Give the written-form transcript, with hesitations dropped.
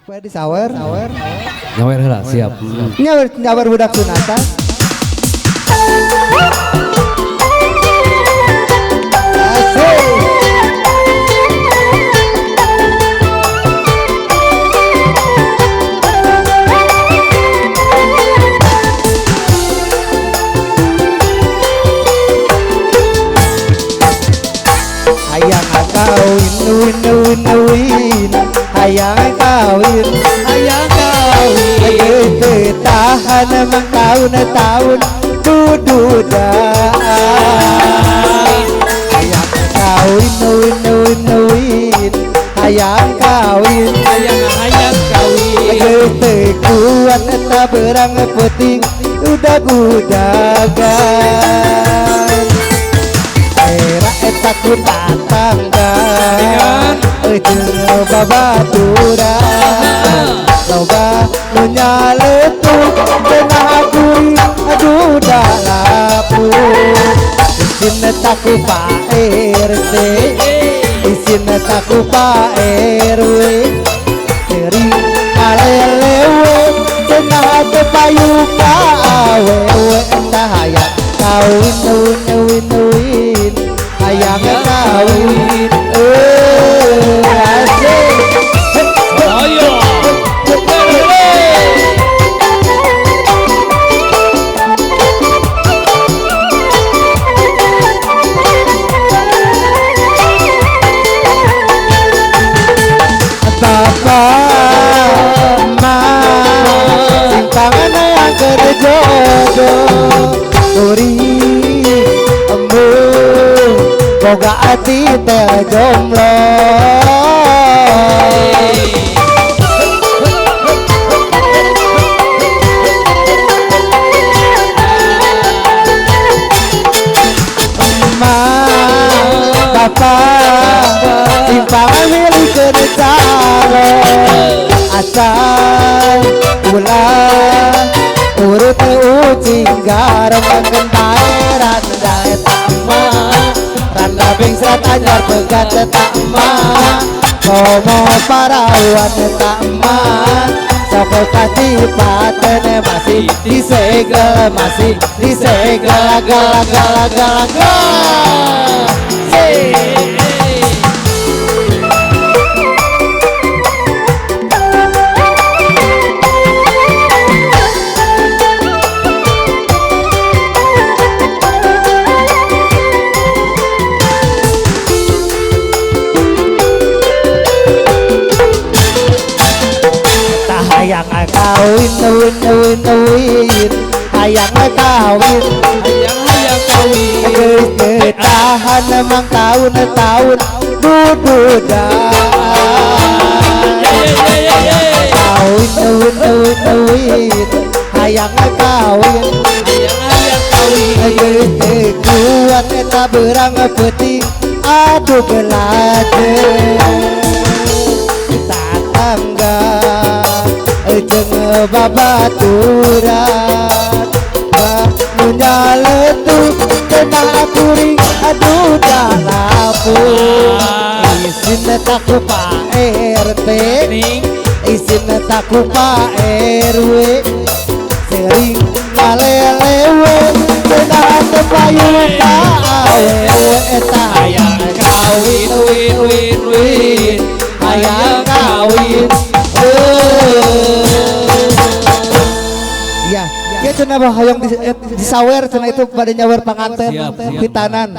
Di sawer. Nyawer heula siap. Nyawer budak sunatan. Hayang kawin, hayang kawin, tahan emang tahun-tahun dududan. Hayang kawin, hayang kawin, kuat eta berang penting udah gudagan. Era eta ku tatanggan jeung babaturan loba nu nyaletuk cenah kuring aduh dalapu isin eta ku Pak RT isin eta ku Pak RW sering kalelewe cenah teu payu ka awewe eta hayang kawin hayang kawin asik Ayo. Bapak mah simpangan yang kerjodoh uri embung boga ati teh jomblo. Bapak simpangan milik calon asal ulah urut ucing garam kentaeran daet mah randa bing serat anyar pegat tak mah komo parawan tak mah sokol kadipaten masih disegel gal hayang kawin hayang kawin tahan emang tahun-tahun dududan kawin hayang kawin kuat eta berang penting aduh belade tatangga jeung babaturan nu nyaletuk cenah kuring aduh dalapu isin eta ku Pak RT isin eta ku Pak RW sering kalelewe cenah teu payu ka awewe eta hayang kawin hayang kawin. Ya cenah hayang disawer cenah itu pada nyawer panganten pitanan.